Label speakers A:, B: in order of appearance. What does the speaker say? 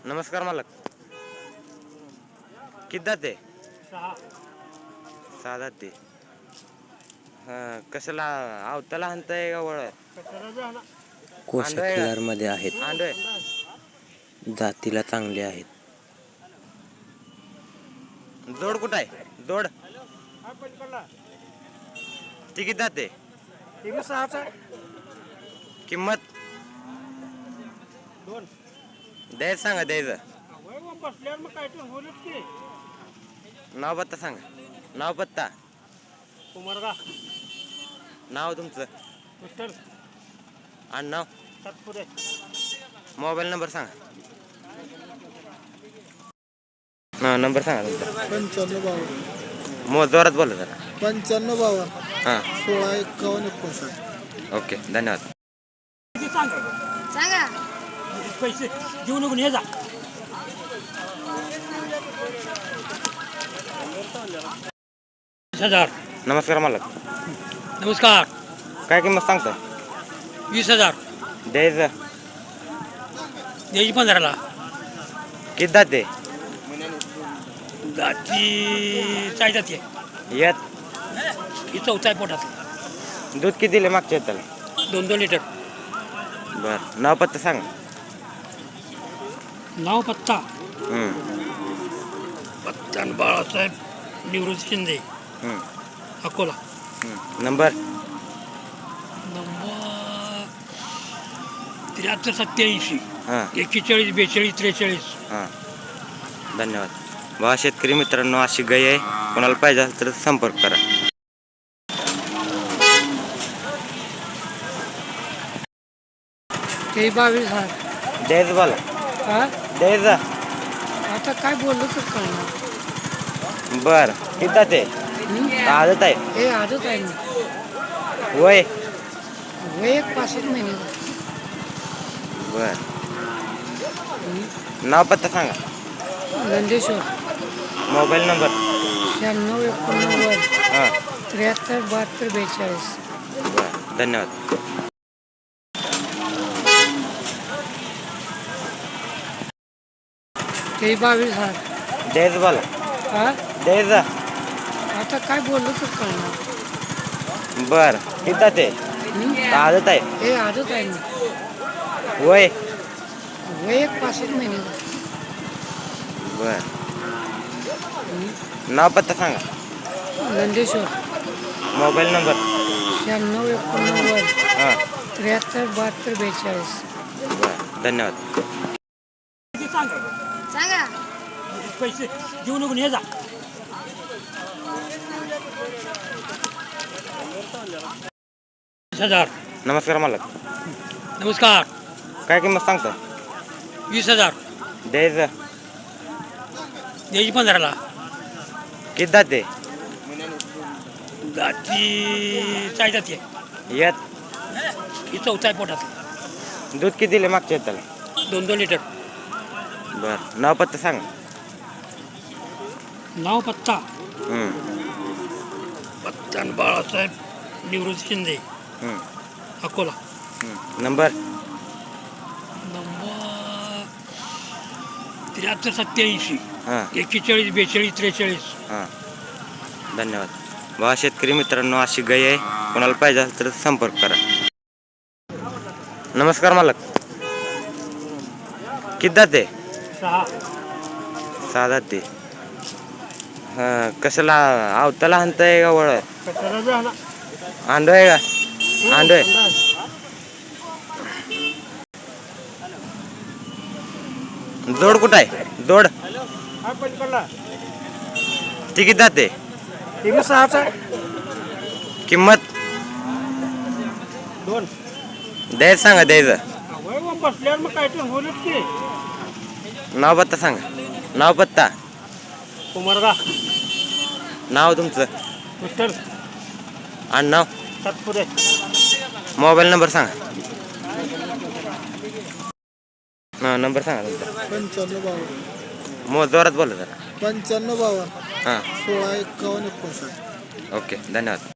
A: नमस्कार मालक. किती जाते? सहा जाते. कशाला आवताला हाणताय का वळ?
B: कोशा खिलार मध्ये आहेत.
A: आंडोय
B: जातीला चांगले आहेत.
A: जोड कुठं आहे? जोड ती किती जाते? किंमत द्यायचं सांगा द्यायचं. नाव पत्ता सांगा. नाव पत्ता
C: कुमारगा
A: नाव तुमचं
C: विठ्ठल
A: आणि नाव
C: सातपुरे
A: मोबाईल नंबर सांगा. नंबर सांगा तुमचा.
D: 9552
A: जोरात बोला जरा.
D: 9552
A: हां
D: 16 51 59.
A: ओके धन्यवाद.
E: सांगा
C: पैसे देऊ नको हे जा. हजार.
A: नमस्कार मालक.
C: नमस्कार.
A: काय किंमत सांगता?
C: 20,000
A: द्यायचं
C: द्यायची 15ला.
A: किती जाते?
C: जाती काय जाते
A: यात
C: ही चौथा आहे पोटात.
A: दूध किती दिले मागच्या त्याला?
C: 2-2 लिटर.
A: बरं नाव पत्ता सांगा.
C: नाव पत्ता
A: हं,
C: पत्त्यान बाळासाहेब निवृत्ती शिंदे
A: हं,
C: अकोला.
A: हं. नंबर
C: नंबर 7387
A: हां
C: 41 42 43.
A: हां धन्यवाद. बघा शेतकरी मित्रांनो, अशी गाय आहे. कोणाला पाहिजे असेल तर संपर्क करा.
F: ते 22,000.
A: द्यायचं बोला.
F: हा
A: द्यायचं
F: आता काय बोललो तर कळणार.
A: बरं किती जाते? आदत आहे.
F: हे आजच आहे ना
A: वय
F: वय एक 5-6 महिन्याचा.
A: बर नाव पत्ता सांगा.
F: नंदेश्वर
A: मोबाईल नंबर
F: 96
A: हां
F: 89 73 72 42.
A: बर धन्यवाद.
F: ते 22,000.
A: द्यायचं बोला.
F: हा
A: द्यायचं
F: आता काय बोललो तर कळणार.
A: बर किती जाते? आदत आहे.
F: हे आजच आहे ना
A: वय
F: वय एक 5-6 महिन्याचा.
A: बर नाव पत्ता सांगा.
F: नंदेश्वर
A: मोबाईल नंबर
F: 96 89
A: हां
F: 73 72 42.
A: बर धन्यवाद.
E: सांगा
C: पैसे देऊ नको हे जा. हजार.
A: नमस्कार मालक.
C: नमस्कार.
A: काय किंमत सांगता?
C: 20,000
A: द्यायचं
C: द्यायची 15ला.
A: किती जाते?
C: जाती काय जाते
A: यात
C: ही चौथा आहे पोटात.
A: दूध किती दिले मागच्या त्याला?
C: 2-2 लिटर.
A: बर नाव पत्ता सांगा.
C: नाव पत्ता
A: हं,
C: पत्त्यान बाळासाहेब निवृत्ती शिंदे
A: हं,
C: अकोला.
A: हं. नंबर
C: नंबर 7387
A: हां
C: 41 42 43.
A: हां धन्यवाद. बघा शेतकरी मित्रांनो, अशी गाय आहे. कोणाला पाहिजे असेल तर संपर्क करा. नमस्कार मालक. किती जाते?
C: 6.
A: सहा जाते. कशाला आवताला हाणताय का वळ? आंडो आहे का? आंडो आहे. जोड कुठं आहे? जोड ती किती जाते? किंमत द्यायचं सांगा द्यायचं. नाव पत्ता सांगा. नाव पत्ता
C: कुमारगा
A: नाव तुमचं
C: विठ्ठल
A: आणि नाव
C: सातपुरे
A: मोबाईल नंबर सांगा. नंबर सांगा तुमचा.
D: 9552
A: जोरात बोला जरा.
D: 9552
A: हां
D: 16 51 59.
A: ओके धन्यवाद.